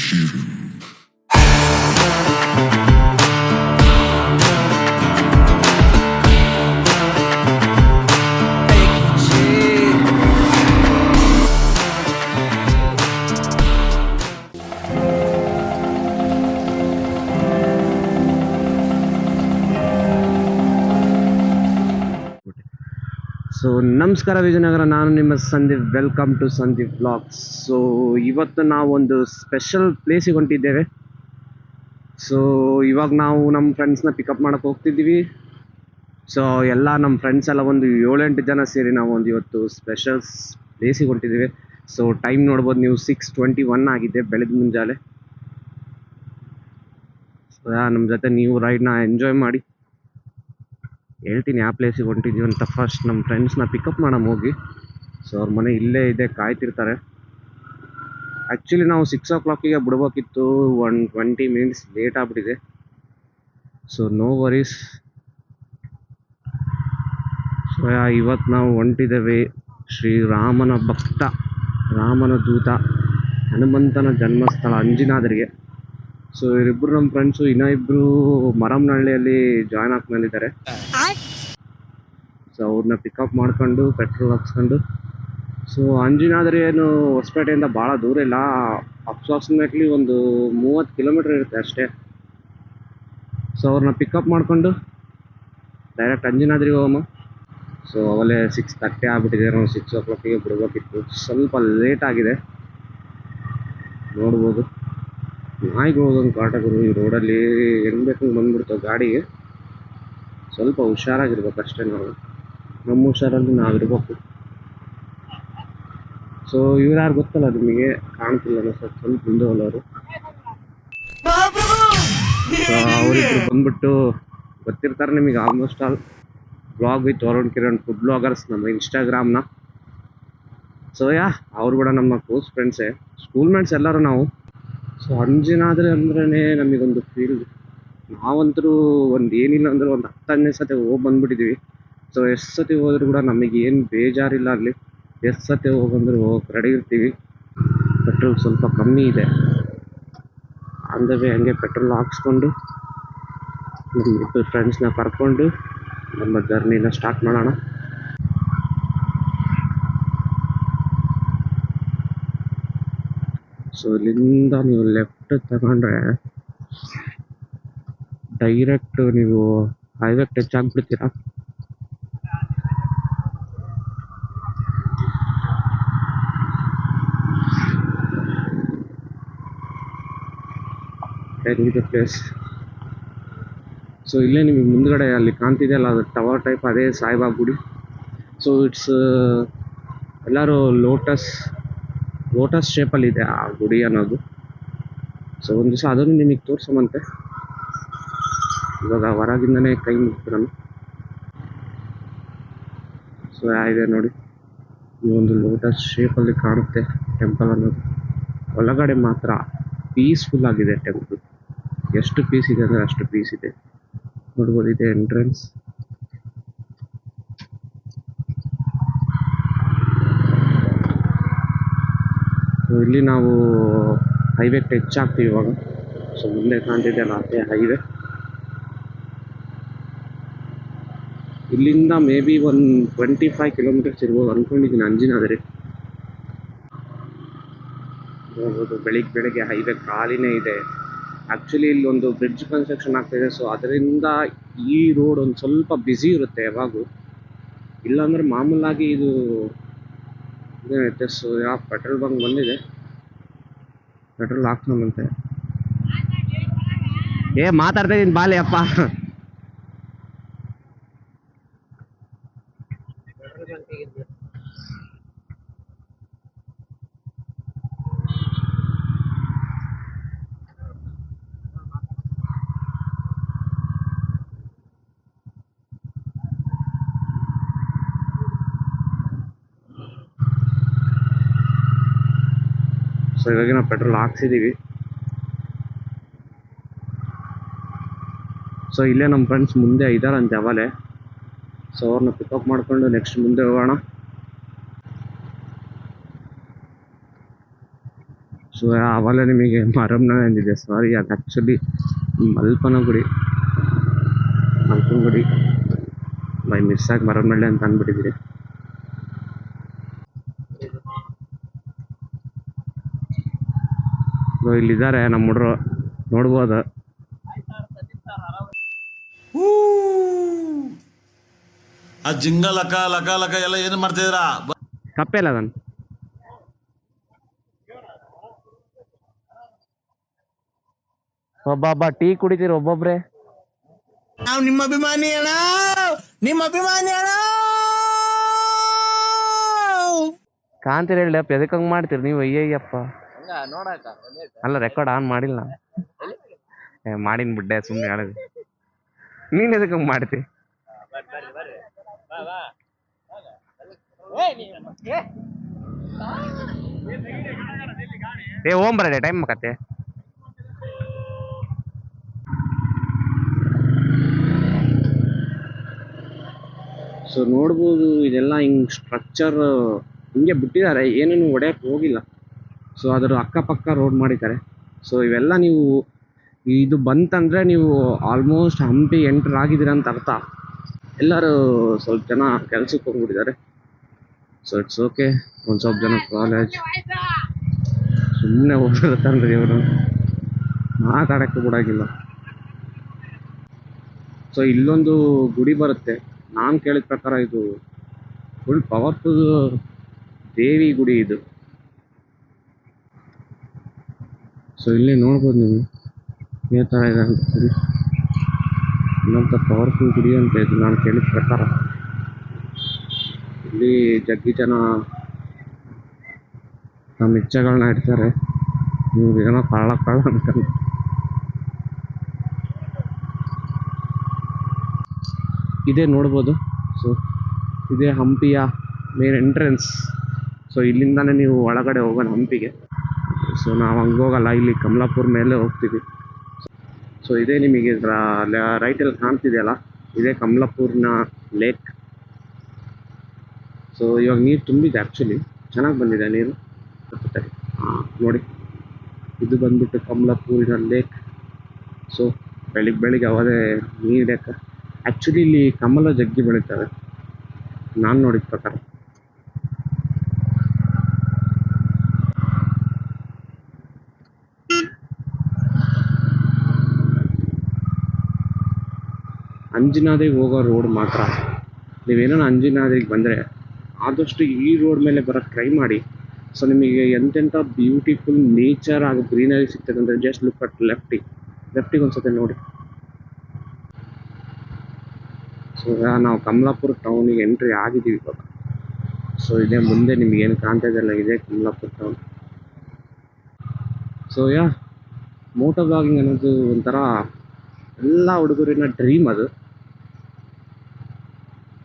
So ನಮಸ್ಕಾರ ವಿಜಯನಗರ, ನಾನು ನಿಮ್ಮ Sandeep. Welcome to Sandeep blogs. So ಇವತ್ತು ನಾವು ಒಂದು ಸ್ಪೆಷಲ್ ಪ್ಲೇಸಿಗೆ ಹೊಂಟಿದ್ದೇವೆ. ಸೊ ಇವಾಗ ನಾವು ನಮ್ಮ ಫ್ರೆಂಡ್ಸ್ನ ಪಿಕಪ್ ಮಾಡಕ್ಕೆ ಹೋಗ್ತಿದ್ದೀವಿ. ಸೊ ಎಲ್ಲ ನಮ್ಮ ಫ್ರೆಂಡ್ಸ್ ಎಲ್ಲ ಒಂದು 7-8 ಜನ ಸೇರಿ ನಾವು ಒಂದು ಇವತ್ತು ಸ್ಪೆಷಲ್ ಪ್ಲೇಸಿಗೆ ಹೊಂಟಿದ್ದೀವಿ. ಸೊ ಟೈಮ್ ನೋಡ್ಬೋದು ನೀವು, 6:21 ಆಗಿದೆ ಬೆಳಗ್ಗೆ ಮುಂಜಾನೆ. ಸೊ ನಮ್ಮ ಜೊತೆ ನೀವು ರೈಡ್ನ ಎಂಜಾಯ್ ಮಾಡಿ. ಹೇಳ್ತೀನಿ ಯಾವ ಪ್ಲೇಸಿಗೆ ಹೊಂಟಿದ್ದೀವಿ ಅಂತ. ಫಸ್ಟ್ ನಮ್ಮ ಫ್ರೆಂಡ್ಸ್ನ ಪಿಕಪ್ ಮಾಡಮ್ ಹೋಗಿ. ಸೊ ಅವ್ರ ಮನೆ ಇಲ್ಲೇ ಇದೆ, ಕಾಯ್ತಿರ್ತಾರೆ. ಆ್ಯಕ್ಚುಲಿ ನಾವು 6 o'clock ಬಿಡ್ಬೇಕಿತ್ತು, 20 minutes ಲೇಟ್ ಆಗ್ಬಿಟ್ಟಿದೆ. So no worries. ಸೊ ಇವತ್ತು ನಾವು ಹೊಂಟಿದ್ದೇವೆ ಶ್ರೀರಾಮನ ಭಕ್ತ, ರಾಮನ ದೂತ, ಹನುಮಂತನ ಜನ್ಮಸ್ಥಳ ಅಂಜನಾದ್ರಿಗೆ. ಸೊ ಇವರಿಬ್ಬರು ನಮ್ಮ ಫ್ರೆಂಡ್ಸು, ಇನ್ನೂ ಇಬ್ಬರು ಮರಮ್ನಹಳ್ಳಿಯಲ್ಲಿ ಜಾಯ್ನ್ ಆಗ್ಕೊಂಡಿದ್ದಾರೆ. ಸೊ ಅವ್ರನ್ನ ಪಿಕಪ್ ಮಾಡ್ಕೊಂಡು ಪೆಟ್ರೋಲ್ ಹಾಕ್ಸ್ಕೊಂಡು, ಸೊ ಅಂಜನಾದ್ರಿ ಏನು ಹೊಸಪೇಟೆಯಿಂದ ಭಾಳ ದೂರ ಇಲ್ಲ, ಅಪ್ರಾಕ್ಸಿಮೇಟ್ಲಿ ಒಂದು 30 kilometer ಇರುತ್ತೆ ಅಷ್ಟೇ. ಸೊ ಅವ್ರನ್ನ ಪಿಕಪ್ ಮಾಡಿಕೊಂಡು ಡೈರೆಕ್ಟ್ ಅಂಜನಾದ್ರಿಗೆ ಹೋಗಮ್ಮ. ಸೊ ಅವಲೇ 6:30 ಆಗ್ಬಿಟ್ಟಿದೆ, ನಾವು 6 o'clock ಬಿಡ್ಬೇಕಿತ್ತು. ಸ್ವಲ್ಪ ಲೇಟ್ ಆಗಿದೆ, ನೋಡ್ಬೋದು. ನಾಯಿಗಳೊಂದು ಕಾಟಗಳು ಈ ರೋಡಲ್ಲಿ ಹೆಂಗೆ ಬೇಕು ಬಂದ್ಬಿಡ್ತಾವೆ ಗಾಡಿಗೆ. ಸ್ವಲ್ಪ ಹುಷಾರಾಗಿರ್ಬೇಕು ಅಷ್ಟೇ ನಾವು, ನಮ್ಮ ಹುಷಾರಲ್ಲಿ ನಾವಿರ್ಬೇಕು. ಸೊ ಇವ್ರು ಯಾರು ಗೊತ್ತಲ್ಲ ನಿಮಗೆ, ಕಾಣ್ತಿಲ್ಲ ಸ್ವಲ್ಪ ಮುಂದೆ ಹೋಗೋರು. ಅವರಿಬ್ರು ಬಂದ್ಬಿಟ್ಟು ಗೊತ್ತಿರ್ತಾರೆ ನಿಮಗೆ almost all. Blog with Varun Kiran, food bloggers, ನಮ್ಮ ಇನ್ಸ್ಟಾಗ್ರಾಮ್ನ. ಸೊ ಅವ್ರು ಕೂಡ ನಮ್ಮ ಕ್ಲೋಸ್ ಫ್ರೆಂಡ್ಸೇ, ಸ್ಕೂಲ್ ಮೇಟ್ಸ್ ಎಲ್ಲರೂ ನಾವು. ಸೊ ಅಂಜನಾದ್ರಿ ಅಂದ್ರೇ ನಮಗೊಂದು ಫೀಲ್. ನಾವಂತರೂ ಏನಿಲ್ಲ ಅಂದ್ರೆ ಒಂದು 10ನೇ ಸತಿ ಹೋಗಿ ಬಂದ್ಬಿಟ್ಟಿದ್ದೀವಿ. ಸೊ ಎಷ್ಟು ಸತಿ ಹೋದ್ರೂ ಕೂಡ ನಮಗೇನು ಬೇಜಾರಿಲ್ಲ. ಅಲ್ಲಿ ಎಷ್ಟು ಸತಿ ಹೋಗಂದ್ರೆ ಹೋಗಿ ರೆಡಿ ಇರ್ತೀವಿ. ಪೆಟ್ರೋಲ್ ಸ್ವಲ್ಪ ಕಮ್ಮಿ ಇದೆ, ಅಂದವೇ ಹಂಗೆ ಪೆಟ್ರೋಲ್ ಹಾಕ್ಸ್ಕೊಂಡು ನಮ್ಮ ಇಬ್ಬರು ಫ್ರೆಂಡ್ಸ್ನ ಕರ್ಕೊಂಡು ನಮ್ಮ ಜರ್ನಿನ ಸ್ಟಾರ್ಟ್ ಮಾಡೋಣ. ಸೊ ಇಲ್ಲಿಂದ ನೀವು ಲೆಫ್ಟ್ ತಗೊಂಡ್ರೆ ಡೈರೆಕ್ಟ್ ನೀವು ಹೈವೇ ಟಚ್ ಆಗಿಬಿಡ್ತೀರಾ. ಪ್ಲೇಸ್. ಸೊ ಇಲ್ಲೇ ನಿಮಗೆ ಮುಂದ್ಗಡೆ ಅಲ್ಲಿ ಕಾಣ್ತಿದೆಯಲ್ಲ, ಅದು ಟವರ್ ಟೈಪ್, ಅದೇ ಸಾಯಿಬಾಬಾ ಗುಡಿ. ಸೊ ಇಟ್ಸ್ ಎಲ್ಲರೂ ಲೋಟಸ್ ಶೇಪಲ್ಲಿ ಇದೆ ಆ ಗುಡಿ ಅನ್ನೋದು. ಸೊ ಒಂದು ದಿವಸ ಅದನ್ನು ನಿಮಗೆ ತೋರಿಸೋಮಂತೆ. ಇವಾಗ ಹೊರಗಿಂದನೇ ಕೈ ಮುಗ್ಬಿಡೋಣ. ಸೊ ಇದೆ ನೋಡಿ, ಈ ಒಂದು ಲೋಟಸ್ ಶೇಪಲ್ಲಿ ಕಾಣುತ್ತೆ ಟೆಂಪಲ್ ಅನ್ನೋದು. ಒಳಗಡೆ ಮಾತ್ರ ಪೀಸ್ಫುಲ್ ಆಗಿದೆ ಟೆಂಪಲ್. ಎಷ್ಟು ಪೀಸ್ ಇದೆ ಅಂದರೆ ಅಷ್ಟು ಪೀಸ್ ಇದೆ. ನೋಡ್ಬೋದು, ಇದೆ ಎಂಟ್ರೆನ್ಸ್. ಇಲ್ಲಿ ನಾವು ಹೈವೇ ಟಚ್ ಆಗ್ತೀವಿ ಇವಾಗ. ಸೊ ಮುಂದೆ ಕಾಣ್ತಿದೆಯಲ್ಲ ಅದೇ ಹೈವೇ. ಇಲ್ಲಿಂದ ಮೇ ಬಿ ಒಂದು 25 kilometers ಇರ್ಬೋದು ಅಂದ್ಕೊಂಡಿದ್ದೀನಿ ಅಂಜನಾದ್ರಿ. ನೋಡ್ಬೋದು, ಬೆಳಿಗ್ಗೆ ಹೈವೇ ಖಾಲಿನೇ ಇದೆ. ಆ್ಯಕ್ಚುಲಿ ಇಲ್ಲಿ ಒಂದು ಬ್ರಿಡ್ಜ್ ಕನ್ಸ್ಟ್ರಕ್ಷನ್ ಆಗ್ತಾಯಿದೆ. ಸೊ ಅದರಿಂದ ಈ ರೋಡ್ ಒಂದು ಸ್ವಲ್ಪ ಬ್ಯುಸಿ ಇರುತ್ತೆ ಯಾವಾಗೂ. ಇಲ್ಲಾಂದ್ರೆ ಮಾಮೂಲಾಗಿ ಇದು ಇದೇನೈತೆ. ಸೊ ಪೆಟ್ರೋಲ್ ಬಂಕ್ ಬಂದಿದೆ, ಪೆಟ್ರೋಲ್ ಹಾಕ್ಸೋಣಂತೆ. ಮಾತಾಡ್ತಾ ಇದ್ದೀನಿ ಬಾಲೆ ಅಪ್ಪ. ಸೊ ಇವಾಗ ನಾವು ಪೆಟ್ರೋಲ್ ಹಾಕ್ಸಿದ್ದೀವಿ. ಸೊ ಇಲ್ಲೇ ನಮ್ಮ ಫ್ರೆಂಡ್ಸ್ ಮುಂದೆ ಇದ್ದಾರಂತೆ ಅವಲೇ. ಸೊ ಅವ್ರನ್ನ ಪಿಕಪ್ ಮಾಡಿಕೊಂಡು ನೆಕ್ಸ್ಟ್ ಮುಂದೆ ಹೋಗೋಣ. ಸೊ ಸೊ ಆವಾಗಲೇ ನಿಮಗೆ ಮರಮ್ನಳ್ಳಿ ಅಂದಿದೆ, ಸಾರಿ, ಅದು ಆ್ಯಕ್ಚುಲಿ ಮಲ್ಪನ ಗುಡಿ, ಮಲ್ಪನ ಗುಡಿ ಬೈ ಮಿಸ್ಸಾಗಿ ಮರಮ್ನಳ್ಳಿ ಅಂತ ಅಂದ್ಬಿಟ್ಟಿದ್ದೀರಿ. ಇಲ್ಲಿದ್ದಾರೆ ನಮ್ಮ ಹುಡ್ರು, ನೋಡ್ಬೋದು. ಆ ಜಿಂಗ ಲಕ ಲಕ ಲಕ ಎಲ್ಲ ಏನು ಮಾಡ್ತಿದ್ದೀರಾ? ಕಪ್ಪೆ ಇಲ್ಲ ಅದನ್ನು. ಒಬ್ಬ ಟೀ ಕುಡಿತೀರಿ ಒಬ್ಬೊಬ್ರೆ? ನಾವು ನಿಮ್ಮ ಅಭಿಮಾನಿ ಅಣ್ಣ, ನಿಮ್ಮ ಅಭಿಮಾನಿ ಅಣ್ಣ. ಕಾಂತೀರಿ ಹೇಳಿ ಅಪ್ಪ, ಎದಕ್ಕೆ ಹಂಗೆ ಮಾಡ್ತೀರಿ ನೀವು? ಅಯ್ಯಯ್ಯಪ್ಪ, ಅಲ್ಲ ರೆಕಾರ್ಡ್ ಆನ್ ಮಾಡಿಲ್ಲ. ಮಾಡಿನ ಬಿಡ್ಡೆ, ಸುಮ್ಮನೆ ಹೇಳಿದೆ. ನೀನು ಎದಕ್ಕೆ ಹಂಗೆ ಮಾಡ್ತಿ? ಓಂ ಬರಡೆ ಟೈಮ್ ಕತೆ. ಸೊ ನೋಡ್ಬೋದು, ಇದೆಲ್ಲ ಹಿಂಗೆ ಸ್ಟ್ರಕ್ಚರ್ ಹಿಂಗೆ ಬಿಟ್ಟಿದ್ದಾರೆ, ಏನೇನು ಹೊಡೆಯಕ್ಕೆ ಹೋಗಿಲ್ಲ. ಸೊ ಅದರ ಅಕ್ಕಪಕ್ಕ ರೋಡ್ ಮಾಡಿದ್ದಾರೆ. ಸೊ ಇವೆಲ್ಲ ನೀವು ಇದು ಬಂತಂದರೆ ನೀವು ಆಲ್ಮೋಸ್ಟ್ ಹಂಪಿ ಎಂಟರ್ ಆಗಿದ್ದೀರ ಅಂತ ಅರ್ಥ. ಎಲ್ಲರೂ ಸ್ವಲ್ಪ ಜನ ಕೆಲ್ಸಕ್ಕೆ ಹೋಗ್ಬಿಟ್ಟಿದ್ದಾರೆ. So it's okay. ಒಂದು ಸ್ವಲ್ಪ ಜನ ಕಾಲೇಜ್ ಸುಮ್ಮನೆ ಹೋಗಿರ್ತಾನ್ರಿ ಇವರು, ಮಾತಾಡೋಕ್ಕೆ ಬಿಡೋಂಗಿಲ್ಲ. ಸೊ ಇಲ್ಲೊಂದು ಗುಡಿ ಬರುತ್ತೆ, ನಾನು ಕೇಳಿದ ಪ್ರಕಾರ ಇದು ಫುಲ್ ಪವರ್ಫುಲ್ ದೇವಿ ಗುಡಿ ಇದು. ಸೊ ಇಲ್ಲಿ ನೋಡ್ಬೋದು ನೀವು ಈ ಥರ ಇದೆ ಅಂತ ಗುಡಿ, ಇನ್ನೊಂಥ ಪವರ್ಫುಲ್ ಗುಡಿ ಅಂತ ಇದು ನಾನು ಕೇಳಿದ ಪ್ರಕಾರ. ಇಲ್ಲಿ ಜಗ್ಗಿ ಜನ ನಮ್ಮ ಇಚ್ಛೆಗಳನ್ನ ಇಡ್ತಾರೆ, ಇವ್ರು ಏನೋ ಕಳ್ಳ ಅನ್ಕೊಂಡು. ಇದೇ ನೋಡ್ಬೋದು. ಸೊ ಇದೇ ಹಂಪಿಯ ಮೇನ್ ಎಂಟ್ರೆನ್ಸ್. ಸೊ ಇಲ್ಲಿಂದಾನೇ ನೀವು ಒಳಗಡೆ ಹೋಗೋಣ ಹಂಪಿಗೆ. ಸೊ ನಾವು ಹಂಗೆ ಹೋಗಲ್ಲ, ಇಲ್ಲಿ ಕಮಲಾಪುರ ಮೇಲೆ ಹೋಗ್ತೀವಿ. ಸೊ ಇದೇ ನಿಮಗೆ ರೈಟಲ್ಲಿ ಕಾಣ್ತಿದೆಯಲ್ಲ, ಇದೇ ಕಮಲಾಪುರ್ನ ಲೇಕ್. ಸೊ ಇವಾಗ ನೀರು ತುಂಬಿದೆ, ಆ್ಯಕ್ಚುಲಿ ಚೆನ್ನಾಗಿ ಬಂದಿದೆ ನೀರು. ನೋಡಿ, ಇದು ಬಂದ್ಬಿಟ್ಟು ಕಮಲಾಪುರಿನ ಲೇಕ್. ಸೊ ಬೆಳಿಗ್ಗೆ ಅವದೇ ನೀರಕ್ಕೆ ಆ್ಯಕ್ಚುಲಿ ಇಲ್ಲಿ ಕಮಲ ಜಗ್ಗಿ ಬೆಳೀತವೆ ನಾನು ನೋಡಿದ ಪ್ರಕಾರ. ಅಂಜನಾದ್ರಿಗೆ ಹೋಗೋ ರೋಡ್ ಮಾತ್ರ, ನೀವೇನೋ ಅಂಜನಾದ್ರಿಗೆ ಬಂದರೆ ಆದಷ್ಟು ಈ ರೋಡ್ ಮೇಲೆ ಬರೋಕ್ಕೆ ಟ್ರೈ ಮಾಡಿ. ಸೊ ನಿಮಗೆ ಎಂತೆಂಥ ಬ್ಯೂಟಿಫುಲ್ ನೇಚರ್ ಹಾಗೂ ಗ್ರೀನರಿ ಸಿಗ್ತದೆ ಅಂದರೆ ಜಸ್ಟ್ ಲುಕ್ ಅಟ್ ಲೆಫ್ಟಿಗೆ ಒಂದ್ಸತಿ ನೋಡಿ. ಸೊ ನಾವು ಕಮಲಾಪುರ ಟೌನಿಗೆ ಎಂಟ್ರಿ ಆಗಿದ್ದೀವಿ ಇವಾಗ. ಸೊ ಇದೇ ಮುಂದೆ ನಿಮಗೇನು ಕಾಣ್ತಾ ಇದೆಯಲ್ಲ, ಇದೇ Kamalapura town. So moto blogging ಅನ್ನೋದು ಒಂಥರ ಎಲ್ಲ ಹುಡುಗರಿನ ಡ್ರೀಮ್ ಅದು.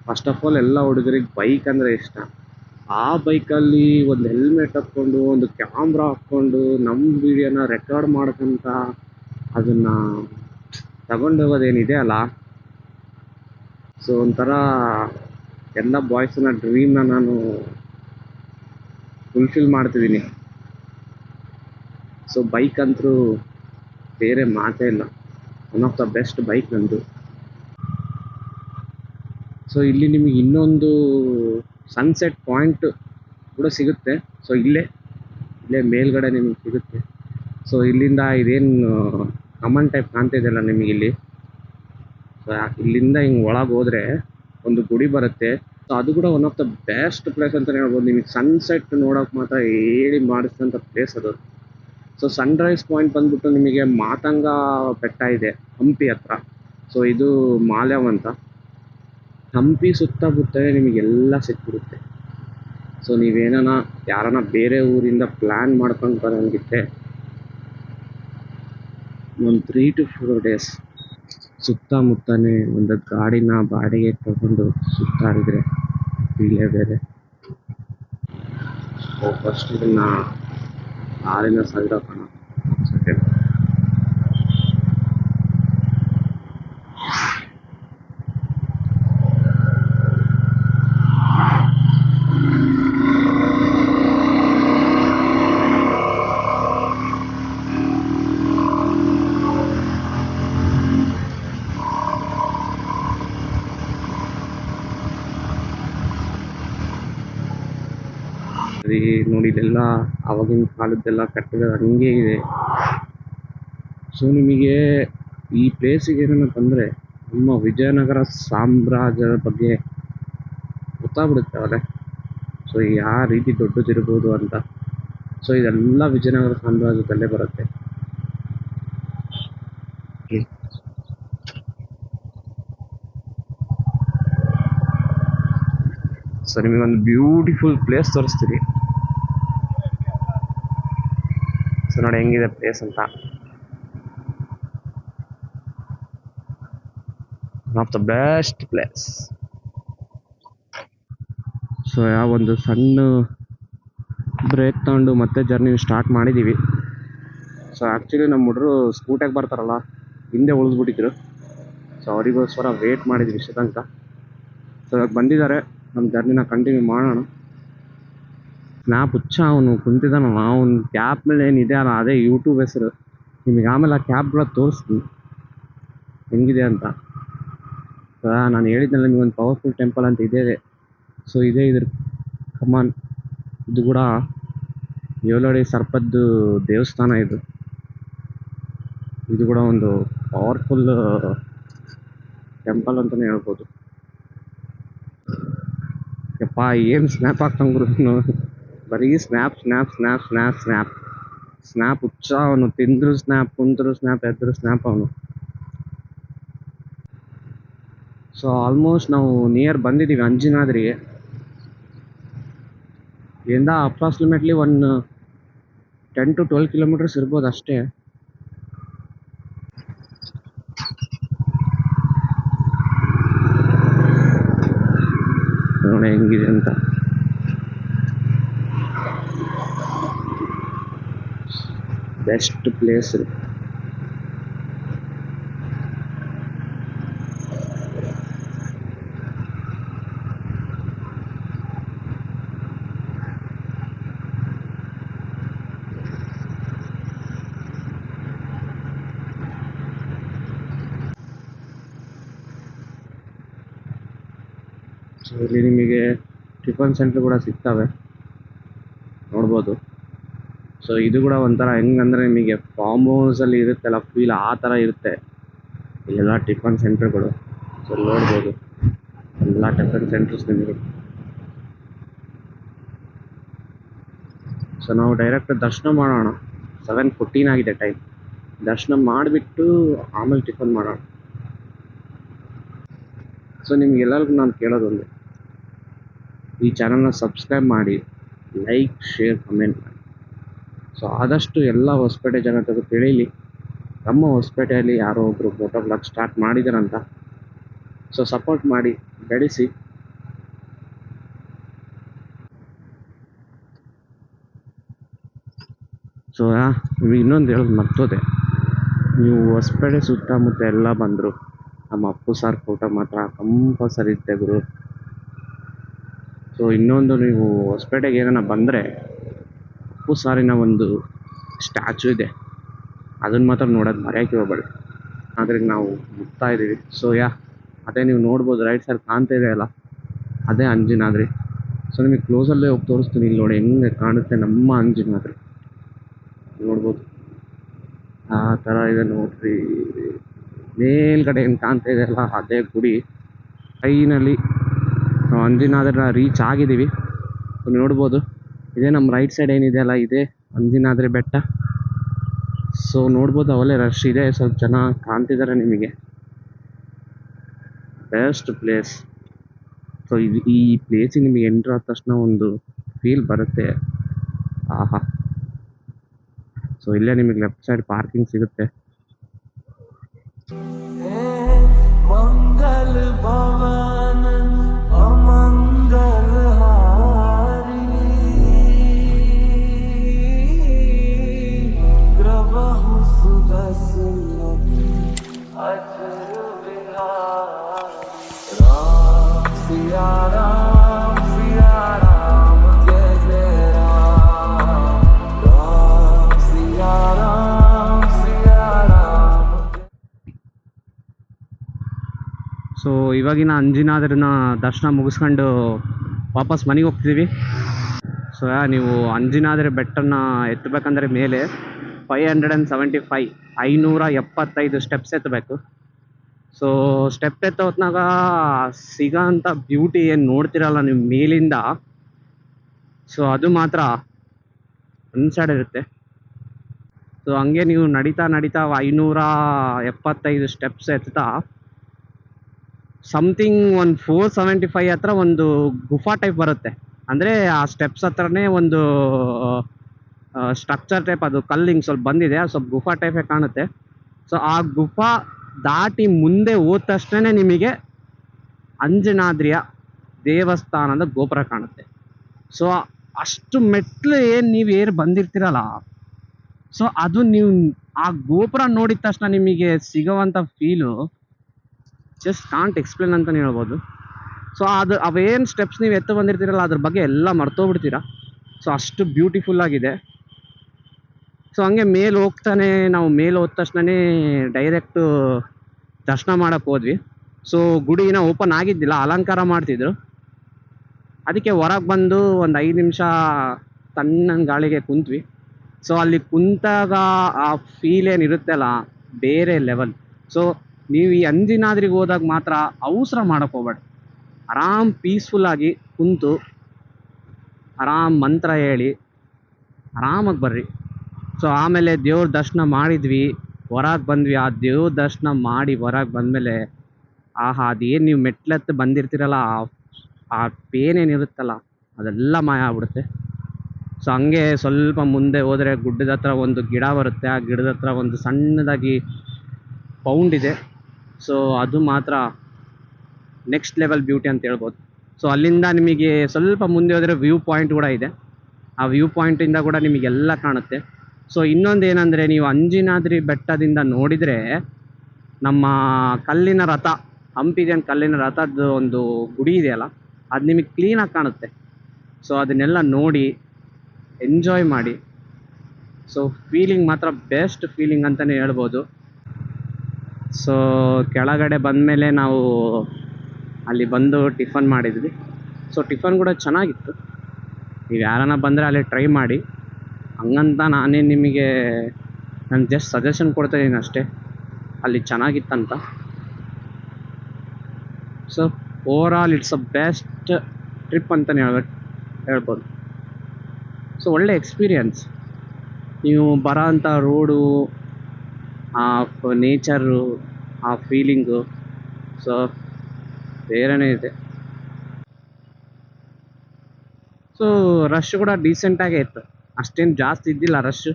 ಫಸ್ಟ್ ಆಫ್ ಆಲ್ ಎಲ್ಲ ಹುಡುಗರಿಗೆ ಬೈಕ್ ಅಂದರೆ ಇಷ್ಟ. ಆ ಬೈಕಲ್ಲಿ ಒಂದು ಹೆಲ್ಮೆಟ್ ಹಾಕ್ಕೊಂಡು, ಒಂದು ಕ್ಯಾಮ್ರಾ ಹಾಕ್ಕೊಂಡು, ನಮ್ಮ ವಿಡಿಯೋನ ರೆಕಾರ್ಡ್ ಮಾಡ್ಕೊಂತ ಅದನ್ನು ತಗೊಂಡೋಗೋದೇನಿದೆ ಅಲ್ಲ, ಸೊ ಒಂಥರ ಎಲ್ಲ ಬಾಯ್ಸ್ನ ಡ್ರೀಮ್ನ ನಾನು ಫುಲ್ಫಿಲ್ ಮಾಡ್ತಿದ್ದೀನಿ. ಸೊ ಬೈಕ್ ಅಂತೂ ಬೇರೆ ಮಾತೇ ಇಲ್ಲ, one of the best bike ನಂದು. ಸೊ ಇಲ್ಲಿ ನಿಮಗೆ ಇನ್ನೊಂದು ಸನ್ಸೆಟ್ ಪಾಯಿಂಟ್ ಕೂಡ ಸಿಗುತ್ತೆ. ಸೊ ಇಲ್ಲೇ ಮೇಲ್ಗಡೆ ನಿಮಗೆ ಸಿಗುತ್ತೆ. ಸೊ ಇಲ್ಲಿಂದ ಇದೇನು ಕಮನ್ ಟೈಪ್ ಕಾಣ್ತಿದೆಯಲ್ಲ ನಿಮಗೆ ಇಲ್ಲಿ, ಸೊ ಇಲ್ಲಿಂದ ಹಿಂಗೆ ಒಳಗೆ ಹೋದರೆ ಒಂದು ಗುಡಿ ಬರುತ್ತೆ. ಸೊ ಅದು ಕೂಡ one of the best place ಅಂತಲೇ ಹೇಳ್ಬೋದು. ನಿಮಗೆ ಸನ್ಸೆಟ್ ನೋಡೋಕೆ ಮಾತ್ರ ಹೇಳಿ ಮಾಡಿಸಿದಂಥ ಪ್ಲೇಸ್ ಅದು. ಸೊ ಸನ್ರೈಸ್ ಪಾಯಿಂಟ್ ಬಂದ್ಬಿಟ್ಟು ನಿಮಗೆ ಮಾತಂಗ ಬೆಟ್ಟ ಇದೆ ಹಂಪಿ ಹತ್ರ. ಸೊ ಇದು ಮಾಲ್ಯವ್ ಅಂತ. ಹಂಪಿ ಸುತ್ತಮುತ್ತಲೇ ನಿಮಗೆಲ್ಲ ಸಿಕ್ಬಿಡುತ್ತೆ. ಸೊ ನೀವೇನ ಯಾರನ್ನ ಬೇರೆ ಊರಿಂದ ಪ್ಲ್ಯಾನ್ ಮಾಡ್ಕೊಂಡು ಬರೋಂಗಿದ್ರೆ ಒಂದು 3 to 4 days ಸುತ್ತಮುತ್ತನೇ ಒಂದು ಗಾಡಿನ ಬಾಡಿಗೆ ತಗೊಂಡು ಸುತ್ತಾಡಿದ್ರೆ ಇಲ್ಲೇ ಬೇರೆ. ಫಸ್ಟ್ ಇದನ್ನು ಕಾರಿನ ಸೈಡ್ ಹಾಕೋಣ. ನೋಡಿ ಇದೆಲ್ಲ ಆವಾಗಿನ ಕಾಲದ್ದೆಲ್ಲ ಕಟ್ಟಿದ ಹಂಗೆ ಇದೆ. ಸೊ ನಿಮಗೆ ಈ ಪ್ಲೇಸಿಗೆ ಏನಪ್ಪ ಅಂದರೆ ನಮ್ಮ ವಿಜಯನಗರ ಸಾಮ್ರಾಜ್ಯದ ಬಗ್ಗೆ ಗೊತ್ತಾಗ್ಬಿಡುತ್ತೆ ಅವರೇ. ಸೊ ಯಾವ ರೀತಿ ದೊಡ್ಡದಿರ್ಬೋದು ಅಂತ. ಸೊ ಇದೆಲ್ಲ ವಿಜಯನಗರ ಸಾಮ್ರಾಜ್ಯದಲ್ಲೇ ಬರುತ್ತೆ. ಸೊ ನಿಮಗೊಂದು ಬ್ಯೂಟಿಫುಲ್ ಪ್ಲೇಸ್ ತೋರಿಸ್ತೀವಿ. ಸೊ ನೋಡಿ ಹೆಂಗಿದೆ ಪ್ಲೇಸ್ ಅಂತ. One of the best place. So ಯಾವೊಂದು ಸಣ್ಣ ಬ್ರೇಕ್ ತಗೊಂಡು ಮತ್ತೆ ಜರ್ನಿ ಸ್ಟಾರ್ಟ್ ಮಾಡಿದ್ದೀವಿ. ಸೊ ಆ್ಯಕ್ಚುಲಿ ನಮ್ಮ ಹುಡುಗರು ಸ್ಕೂಟಿಯಾಗಿ ಬರ್ತಾರಲ್ಲ, ಹಿಂದೆ ಉಳಿದ್ಬಿಟ್ಟಿದ್ರು. ಸೊ ಅವರಿಗೋಸ್ಕರ ವೇಟ್ ಮಾಡಿದ್ವಿ ಇಷ್ಟ ತನಕ. ಸೊ ಇವಾಗ ಬಂದಿದ್ದಾರೆ, ನಮ್ಮ ಜರ್ನಿನ ಕಂಟಿನ್ಯೂ ಮಾಡೋಣ. ಸ್ನ್ಯಾಪ್ ಹುಚ್ಚ ಅವನು ಕುಂತಿದ್ದಾನಲ್ಲ, ಅವ್ನ ಕ್ಯಾಪ್ ಮೇಲೆ ಏನಿದೆ ಅಲ್ಲ ಅದೇ ಯೂಟ್ಯೂಬ್ ಹೆಸರು. ನಿಮಗೆ ಆಮೇಲೆ ಆ ಕ್ಯಾಪ್ಗಳ ತೋರಿಸ್ತೀನಿ ಹೆಂಗಿದೆ ಅಂತ. ನಾನು ಹೇಳಿದ್ನಲ್ಲ ನಿಮಗೊಂದು ಪವರ್ಫುಲ್ ಟೆಂಪಲ್ ಅಂತ ಇದೆ. ಸೊ ಇದ್ರ ಕಮಾನ್, ಇದು ಕೂಡ ಏಳಡಿ ಸರ್ಪದ್ದು ದೇವಸ್ಥಾನ. ಇದು ಕೂಡ ಒಂದು ಪವರ್ಫುಲ್ ಟೆಂಪಲ್ ಅಂತಲೇ ಹೇಳ್ಬೋದು. ಯಪ್ಪ ಏನು ಸ್ನ್ಯಾಪ್ ಆಗ್ತಂಗ್ರು, ಬರೀ snap snap snap snap snap snap ಹುಚ್ಚ ಅವನು. ತಿಂದ್ರು ಸ್ನ್ಯಾಪ್, ಕುಂತರು ಸ್ನ್ಯಾಪ್, ಎದ್ರು ಸ್ನ್ಯಾಪ್ ಅವನು. ಸೊ ಆಲ್ಮೋಸ್ಟ್ ನಾವು ನಿಯರ್ ಬಂದಿದ್ದೀವಿ ಅಂಜನಾದ್ರಿಗೆ. ಇಲ್ಲಿಂದ ಅಪ್ರಾಕ್ಸಿಮೇಟ್ಲಿ 10 to 12 ಕಿಲೋಮೀಟರ್ಸ್ ಇರ್ಬೋದು ಅಷ್ಟೇ. ನೋಡಿ ಹೆಂಗಿದೆ ಅಂತ. Best place. ಸೊ ಇಲ್ಲಿ ನಿಮಗೆ ಟಿಫನ್ ಸೆಂಟರ್ ಕೂಡ ಸಿಗ್ತವೆ, ನೋಡ್ಬೋದು. ಸೊ ಇದು ಕೂಡ ಒಂಥರ ಹೆಂಗಂದ್ರೆ ನಿಮಗೆ ಫಾರ್ಮ್ ಹೌಸಲ್ಲಿ ಇರುತ್ತಲ್ಲ ಫೀಲ್, ಆ ಥರ ಇರುತ್ತೆ ಇಲ್ಲೆಲ್ಲ ಟಿಫನ್ ಸೆಂಟರ್ಗಳು. ಸೊ ನೋಡ್ಬೋದು ಎಲ್ಲ ಟಿಫನ್ ಸೆಂಟರ್ಸ್ ನಿಮಗೆ. ಸೊ ನಾವು ಡೈರೆಕ್ಟ್ ದರ್ಶನ ಮಾಡೋಣ. 7:14 ಆಗಿದೆ ಟೈಮ್. ದರ್ಶನ ಮಾಡಿಬಿಟ್ಟು ಆಮೇಲೆ ಟಿಫನ್ ಮಾಡೋಣ. ಸೊ ನಿಮ್ಗೆಲ್ಲರಿಗೂ ನಾನು ಕೇಳೋದೊಂದು, ಈ ಚಾನಲ್ನ ಸಬ್ಸ್ಕ್ರೈಬ್ ಮಾಡಿ, ಲೈಕ್, ಶೇರ್, ಕಮೆಂಟ್ ಮಾಡಿ. ಸೊ ಆದಷ್ಟು ಎಲ್ಲ ಹೊಸಪೇಟೆ ಜನತೆಗೂ ತಿಳಿಲಿ, ನಮ್ಮ ಹೊಸಪೇಟೆಯಲ್ಲಿ ಯಾರೋ ಒಬ್ಬರು ಮೋಟೋ ಬ್ಲಾಗ್ ಸ್ಟಾರ್ಟ್ ಮಾಡಿದಾರಂತ. ಸೊ ಸಪೋರ್ಟ್ ಮಾಡಿ, ಬೆಳೆಸಿ. ಸೊ ನಿಮಗೆ ಇನ್ನೊಂದು ಹೇಳೋದು ಮರ್ತೋದೆ, ನೀವು ಹೊಸಪೇಟೆ ಸುತ್ತಮುತ್ತ ಎಲ್ಲ ಬಂದರು ನಮ್ಮ ಅಪ್ಪು ಸಾರ್ ಫೋಟೋ ಮಾತ್ರ ಕಂಪಲ್ಸರಿ ತೆಗೆದ್ರು. ಸೊ ಇನ್ನೊಂದು, ನೀವು ಹೊಸಪೇಟೆಗೆ ಏನಾರ ಬಂದರೆ ಅಪ್ಪು ಸಾರಿನ ಒಂದು ಸ್ಟ್ಯಾಚು ಇದೆ, ಅದನ್ನು ಮಾತ್ರ ನೋಡೋದು ಮರೆಯೋಕ್ಕೆ ಹೋಗಬೇಡಿ. ಆದರೆ ನಾವು ಮುಗ್ತಾ ಇದ್ದೀವಿ. ಸೊ ಅದೇ ನೀವು ನೋಡ್ಬೋದು, ರೈಟ್ ಸೈಡ್ ಕಾಣ್ತಾ ಇದೆ ಅಲ್ಲ, ಅದೇ ಅಂಜನಾದ್ರಿ. ಸೊ ನಿಮಗೆ ಕ್ಲೋಸಲ್ಲೇ ಹೋಗಿ ತೋರಿಸ್ತೀನಿ. ಇಲ್ಲಿ ನೋಡಿ ಹೆಂಗೆ ಕಾಣುತ್ತೆ ನಮ್ಮ ಅಂಜನಾದ್ರಿ, ನೋಡ್ಬೋದು. ಆ ಥರ ಇದೆ ನೋಡ್ರಿ. ಮೇಲ್ಗಡೆ ಏನು ಕಾಣ್ತಾ ಇದೆ ಅಲ್ಲ, ಅದೇ ಗುಡಿ. ಫೈನಲಿ ನಾವು ಅಂಜನಾದ್ರಿನ ರೀಚ್ ಆಗಿದ್ದೀವಿ. ನೋಡ್ಬೋದು, ಇದೇ ನಮ್ಮ ರೈಟ್ ಸೈಡ್ ಏನಿದೆ ಅಲ್ಲ, ಇದೇ ಅಂಜನಾದ್ರಿ ಬೆಟ್ಟ. ಸೊ ನೋಡ್ಬೋದು, ಅವಲ್ಲೇ ರಶ್ ಇದೆ, ಸ್ವಲ್ಪ ಜನ ಕಾಣ್ತಿದ್ದಾರೆ ನಿಮಗೆ. Best place. ಸೊ ಈ ಪ್ಲೇಸಿಗೆ ನಿಮಗೆ ಎಂಟ್ರ್ ಆದ ತಕ್ಷಣ ಒಂದು ಫೀಲ್ ಬರುತ್ತೆ, ಆಹಾ. ಸೊ ಇಲ್ಲೇ ನಿಮಗೆ ಲೆಫ್ಟ್ ಸೈಡ್ ಪಾರ್ಕಿಂಗ್ ಸಿಗುತ್ತೆ. ಮಂಗಲ ಭವನ ಅಮಂಗಲ ಹಾರಿ ಗ್ರಹು ಸುದಸಲ ಅಜರ ವಿಹಾರಿ ರಾಮ ಸಿಯಾ ರಾಮ ಜಯ ಜಯ ರಾಮ ರಾಮ ಸಿಯಾ ರಾಮ ಸೊ ಇವಾಗಿನ ಅಂಜನಾದ್ರಿನ ದರ್ಶನ ಮುಗಿಸ್ಕೊಂಡು ವಾಪಸ್ ಮನೆಗೆ ಹೋಗ್ತಿದ್ದೀವಿ. ಸೊ ನೀವು ಅಂಜನಾದ್ರಿ ಬೆಟ್ಟನ ಎತ್ತಬೇಕಂದ್ರೆ ಮೇಲೆ 575 575 ಸ್ಟೆಪ್ಸ್ ಎತ್ತಬೇಕು. ಸೊ ಸ್ಟೆಪ್ ಎತ್ತ ಹೊತ್ನಾಗ ಸಿಗೋ ಅಂಥ ಬ್ಯೂಟಿ ಏನು ನೋಡ್ತಿರಲ್ಲ ನೀವು ಮೇಲಿಂದ, ಸೊ ಅದು ಮಾತ್ರ ಅನ್ಸೈಡ್ ಇರುತ್ತೆ. ಸೊ ಹಂಗೆ ನೀವು ನಡೀತಾ 575 ಸ್ಟೆಪ್ಸ್ ಎತ್ತಾ ಸಮಥಿಂಗ್ ಒಂದು 475 ಹತ್ರ ಒಂದು ಗುಫಾ ಟೈಪ್ ಬರುತ್ತೆ. ಅಂದರೆ ಆ ಸ್ಟೆಪ್ಸ್ ಹತ್ರನೇ ಒಂದು ಸ್ಟ್ರಕ್ಚರ್ ಟೈಪ್, ಅದು ಕಲ್ಲಿಂಗ್ ಸ್ವಲ್ಪ ಬಂದಿದೆ, ಸ್ವಲ್ಪ ಗುಫಾ ಟೈಪೇ ಕಾಣುತ್ತೆ. ಸೊ ಆ ಗುಫಾ ದಾಟಿ ಮುಂದೆ ಹೋದ ತಕ್ಷಣ ನಿಮಗೆ ಅಂಜನಾದ್ರಿಯ ದೇವಸ್ಥಾನದ ಗೋಪುರ ಕಾಣುತ್ತೆ. ಸೊ ಅಷ್ಟು ಮೆಟ್ಲು ನೀವು ಏರ್ ಬಂದಿರ್ತೀರಲ್ಲ, ಸೊ ಅದು ನೀವು ಆ ಗೋಪುರ ನೋಡಿದ ತಕ್ಷಣ ನಿಮಗೆ ಸಿಗೋವಂಥ ಫೀಲು ಜಸ್ಟ್ ಕಾಂಟ್ ಎಕ್ಸ್ಪ್ಲೇನ್ ಅಂತಲೇ ಹೇಳ್ಬೋದು. ಸೊ ಅವೇನು ಸ್ಟೆಪ್ಸ್ ನೀವು ಎತ್ತು ಬಂದಿರ್ತೀರಲ್ಲ ಅದ್ರ ಬಗ್ಗೆ ಎಲ್ಲ ಮರ್ತೋಗ್ಬಿಡ್ತೀರಾ. ಸೊ ಅಷ್ಟು ಬ್ಯೂಟಿಫುಲ್ ಆಗಿದೆ. ಸೊ ಹಂಗೆ ಮೇಲೆ ಹೋಗ್ತಾನೆ ನಾವು ಮೇಲೆ ಹೋದ ತಕ್ಷಣನೇ ಡೈರೆಕ್ಟು ದರ್ಶನ ಮಾಡೋಕ್ಕೆ ಹೋದ್ವಿ. ಸೊ ಗುಡಿನ ಓಪನ್ ಆಗಿದ್ದಿಲ್ಲ, ಅಲಂಕಾರ ಮಾಡ್ತಿದ್ರು. ಅದಕ್ಕೆ ಹೊರಗೆ ಬಂದು ಒಂದು 5 ನಿಮಿಷ ತಣ್ಣನ ಗಾಳಿಗೆ ಕುಂತ್ವಿ. ಸೊ ಅಲ್ಲಿ ಕುಂತಾಗ ಆ ಫೀಲ್ ಏನಿರುತ್ತಲ್ಲ ಬೇರೆ ಲೆವೆಲ್. ಸೊ ನೀವು ಈ ಅಂಜನಾದ್ರಿಗೆ ಹೋದಾಗ ಮಾತ್ರ ಅವಸರ ಮಾಡೋಕ್ಕೆ ಹೋಗ್ಬೇಡಿ, ಆರಾಮ್ ಪೀಸ್ಫುಲ್ಲಾಗಿ ಕುಂತು ಆರಾಮ್ ಮಂತ್ರ ಹೇಳಿ ಆರಾಮಾಗಿ ಬರ್ರಿ. ಸೊ ಆಮೇಲೆ ದೇವ್ರ ದರ್ಶನ ಮಾಡಿದ್ವಿ, ಹೊರಗೆ ಬಂದ್ವಿ. ಆ ದೇವ್ರ ದರ್ಶನ ಮಾಡಿ ಹೊರಗೆ ಬಂದಮೇಲೆ ಅದೇನು ನೀವು ಮೆಟ್ಲೆತ್ತು ಬಂದಿರ್ತೀರಲ್ಲ ಆ ಪೇನ್ ಏನಿರುತ್ತಲ್ಲ ಅದೆಲ್ಲ ಮಾಯ ಆಗ್ಬಿಡುತ್ತೆ. ಸೊ ಹಂಗೆ ಸ್ವಲ್ಪ ಮುಂದೆ ಹೋದರೆ ಗುಡ್ಡದ ಹತ್ರ ಒಂದು ಗಿಡ ಬರುತ್ತೆ. ಆ ಗಿಡದ ಹತ್ರ ಒಂದು ಸಣ್ಣದಾಗಿ ಪೌಂಡ್ ಇದೆ. ಸೊ ಅದು ಮಾತ್ರ ನೆಕ್ಸ್ಟ್ ಲೆವೆಲ್ ಬ್ಯೂಟಿ ಅಂತ ಹೇಳ್ಬೋದು. ಸೊ ಅಲ್ಲಿಂದ ನಿಮಗೆ ಸ್ವಲ್ಪ ಮುಂದೆ ಹೋದರೆ ವ್ಯೂ ಪಾಯಿಂಟ್ ಕೂಡ ಇದೆ. ಆ ವ್ಯೂ ಪಾಯಿಂಟಿಂದ ಕೂಡ ನಿಮಗೆಲ್ಲ ಕಾಣುತ್ತೆ. ಸೊ ಇನ್ನೊಂದು ಏನಂದರೆ, ನೀವು ಅಂಜನಾದ್ರಿ ಬೆಟ್ಟದಿಂದ ನೋಡಿದರೆ ನಮ್ಮ ಕಲ್ಲಿನ ರಥ, ಹಂಪಿದೇನು ಕಲ್ಲಿನ ರಥದ್ದು ಒಂದು ಗುಡಿ ಇದೆಯಲ್ಲ, ಅದು ನಿಮಗೆ ಕ್ಲೀನಾಗಿ ಕಾಣುತ್ತೆ. ಸೊ ಅದನ್ನೆಲ್ಲ ನೋಡಿ ಎಂಜಾಯ್ ಮಾಡಿ. ಸೊ ಫೀಲಿಂಗ್ ಮಾತ್ರ ಬೆಸ್ಟ್ ಫೀಲಿಂಗ್ ಅಂತಲೇ ಹೇಳ್ಬೋದು. ಸೊ ಕೆಳಗಡೆ ಬಂದಮೇಲೆ ನಾವು ಅಲ್ಲಿ ಬಂದು ಟಿಫನ್ ಮಾಡಿದ್ವಿ. ಸೊ ಟಿಫನ್ ಕೂಡ ಚೆನ್ನಾಗಿತ್ತು. ನೀವು ಯಾರನ್ನ ಬಂದರೆ ಅಲ್ಲಿ ಟ್ರೈ ಮಾಡಿ. ಹಂಗಂತ ನಾನು ಜಸ್ಟ್ ಸಜೆಷನ್ ಕೊಡ್ತಾ ಇದ್ದೀನಿ ಅಷ್ಟೇ, ಅಲ್ಲಿ ಚೆನ್ನಾಗಿತ್ತಂತ. So overall it's a best trip ಅಂತಲೇ ಹೇಳ್ಬೋದು. ಸೊ ಒಳ್ಳೆ ಎಕ್ಸ್ಪೀರಿಯನ್ಸ್. ನೀವು ಬರೋ ಅಂಥ ರೋಡು, ಆ ನೇಚರು, ಆ ಫೀಲಿಂಗು, ಸೊ ಬೇರೆಯೇ ಇದೆ. ಸೊ ರಶ್ ಕೂಡ ಡೀಸೆಂಟಾಗೇ ಇತ್ತು, ಅಷ್ಟೇನು ಜಾಸ್ತಿ ಇದ್ದಿಲ್ಲ ರಶ್ಶು.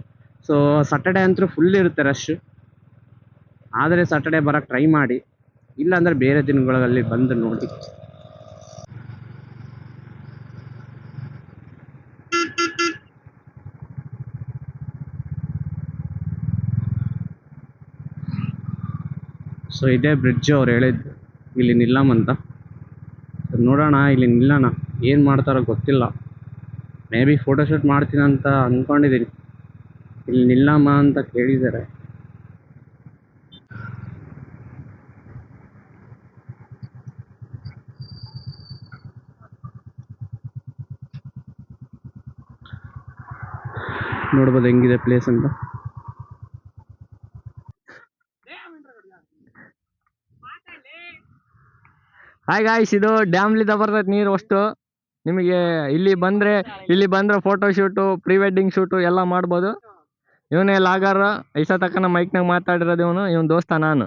ಸೊ ಸಾಟರ್ಡೆ ಅಂತೂ ಫುಲ್ ಇರುತ್ತೆ ರಶ್ಶು. ಆದರೆ ಸಾಟರ್ಡೆ ಬರೋಕ್ಕೆ ಟ್ರೈ ಮಾಡಿ, ಇಲ್ಲಾಂದರೆ ಬೇರೆ ದಿನಗಳಲ್ಲಿ ಬಂದು ನೋಡಿ. ಸೊ ಇದೇ ಬ್ರಿಡ್ಜ್ ಅವ್ರು ಹೇಳಿದ್ದು ಇಲ್ಲಿ ನಿಲ್ಲಮ್ಮಂತ. ನೋಡೋಣ, ಇಲ್ಲಿ ನಿಲ್ಲೋಣ. ಏನು ಮಾಡ್ತಾರೋ ಗೊತ್ತಿಲ್ಲ. ಮೇ ಬಿ ಫೋಟೋಶೂಟ್ ಮಾಡ್ತೀನಂತ ಅಂದ್ಕೊಂಡಿದ್ದೀನಿ. ಇಲ್ಲಿ ನಿಲ್ಲಮ್ಮ ಅಂತ ಕೇಳಿದ್ದಾರೆ. ನೋಡ್ಬೋದು ಹೆಂಗಿದೆ ಪ್ಲೇಸ್ ಅಂತ. ಹಾಯ್ ಗಾಯ್ಸ್, ಇದು ಡ್ಯಾಮ್ಲಿಂದ ಬರ್ತೈತೆ ನೀರು ಅಷ್ಟು. ನಿಮಗೆ ಇಲ್ಲಿ ಬಂದ್ರೆ photo shoot, pre wedding shoot ಎಲ್ಲ ಮಾಡ್ಬೋದು. ಇವನೇ ಲಾಗರ್, ತನಕ ಮೈಕ್ನಾಗ ಮಾತಾಡಿರೋದು ಇವನು ದೋಸ್ತ ನಾನು.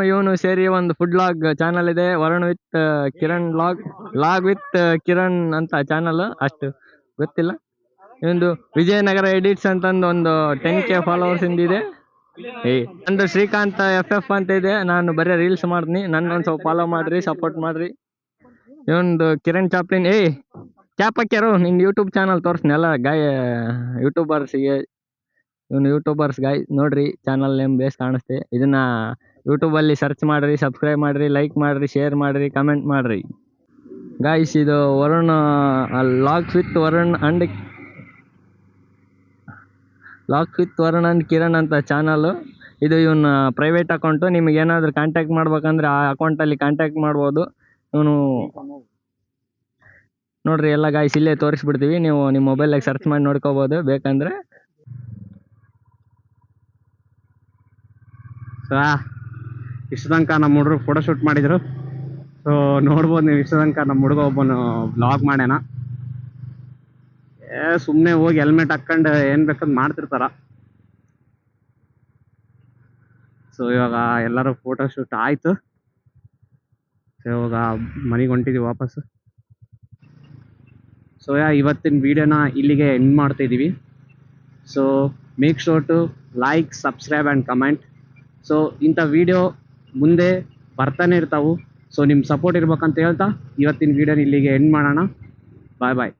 ಇವನು ಸೇರಿ ಒಂದು ಫುಡ್ ಲಾಗ್ ಚಾನಲ್ ಇದೆ, Varun with Kiran log with Kiran ಅಂತ ಚಾನಲ್. ಅಷ್ಟು ಗೊತ್ತಿಲ್ಲ. ಇವೊಂದು ವಿಜಯನಗರ ಎಡಿಟ್ಸ್ ಅಂತಂದು ಒಂದು 10K ಫಾಲೋವರ್ಸ್ ಇಂದಿದೆ. ನಂದು ಶ್ರೀಕಾಂತ್ FF ಅಂತ ಇದೆ, ನಾನು ಬರೀ ರೀಲ್ಸ್ ಮಾಡ್ತೀನಿ. ನನ್ನೊಂದು ಸ್ವಲ್ಪ ಫಾಲೋ ಮಾಡ್ರಿ, ಸಪೋರ್ಟ್ ಮಾಡ್ರಿ. ಇವೊಂದು ಕಿರಣ್ ಚಾಪ್ಲಿನ್, ಕ್ಯಾಪ್ ಹಾಕ್ಯಾರು ನಿನ್ ಯೂಟ್ಯೂಬ್ ಚಾನಲ್ ತೋರಿಸ್ತೀನಿ ಎಲ್ಲ ಯೂಟ್ಯೂಬರ್ಸ್ಗೆ. ಇವನು ಯೂಟ್ಯೂಬರ್ಸ್ ಗಾಯ್, ನೋಡ್ರಿ ಚಾನಲ್ ನೇಮ್ ಬೇಸ್ ಕಾಣಿಸ್ತೆ. ಇದನ್ನ ಯೂಟ್ಯೂಬಲ್ಲಿ ಸರ್ಚ್ ಮಾಡ್ರಿ, ಸಬ್ಸ್ಕ್ರೈಬ್ ಮಾಡ್ರಿ, ಲೈಕ್ ಮಾಡ್ರಿ, ಶೇರ್ ಮಾಡ್ರಿ, ಕಮೆಂಟ್ ಮಾಡ್ರಿ ಗಾಯ್ಸ್. ಇದು Varun logs with Varun and Kiran ಅಂತ ಚಾನಲ್. ಇದು ಇವನ ಪ್ರೈವೇಟ್ ಅಕೌಂಟು. ನಿಮಗೆ ಏನಾದರೂ ಕಾಂಟ್ಯಾಕ್ಟ್ ಮಾಡ್ಬೇಕಂದ್ರೆ ಆ ಅಕೌಂಟಲ್ಲಿ ಕಾಂಟ್ಯಾಕ್ಟ್ ಮಾಡ್ಬೋದು. ಇವನು ನೋಡ್ರಿ ಎಲ್ಲ ಗಾಯ್ಸ್ ಇಲ್ಲೇ ತೋರಿಸ್ಬಿಡ್ತೀವಿ, ನೀವು ನಿಮ್ಮ ಮೊಬೈಲಾಗ ಸರ್ಚ್ ಮಾಡಿ ನೋಡ್ಕೋಬೋದು ಬೇಕಂದ್ರೆ. ಸೊ ಇಷ್ಟು ತನಕ ನಮ್ಮ ಹುಡುಗರು ಫೋಟೋ ಶೂಟ್ ಮಾಡಿದ್ರು. ಸೊ ನೋಡ್ಬೋದು ನೀವು, ಇಷ್ಟು ತನಕ ನಮ್ಮ ಹುಡುಗ ಒಬ್ಬನು ಬ್ಲಾಗ್ ಮಾಡ್ಯಾನ. ಸುಮ್ಮನೆ ಹೋಗಿ ಹೆಲ್ಮೆಟ್ ಹಾಕೊಂಡು ಏನು ಬೇಕಂತ ಮಾಡ್ತಿರ್ತಾರ. ಸೊ ಇವಾಗ ಎಲ್ಲರೂ ಫೋಟೋ ಶೂಟ್ ಆಯಿತು. ಸೊ ಇವಾಗ ಮನೆಗೆ ಹೊಂಟಿದ್ದೀವಿ ವಾಪಸ್ಸು. ಸೊ ಇವತ್ತಿನ ವಿಡಿಯೋನ ಇಲ್ಲಿಗೆ ಎಂಡ್ ಮಾಡ್ತಾ ಇದ್ದೀವಿ. So make sure to like, subscribe and comment. So ಇಂಥ ವಿಡಿಯೋ ಮುಂದೆ ಬರ್ತಾನೆ ಇರ್ತಾವೆ. ಸೊ ನಿಮ್ಮ ಸಪೋರ್ಟ್ ಇರ್ಬೇಕಂತ ಹೇಳ್ತಾ ಇವತ್ತಿನ ವಿಡಿಯೋನ ಇಲ್ಲಿಗೆ ಎಂಡ್ ಮಾಡೋಣ. ಬಾಯ್ ಬಾಯ್.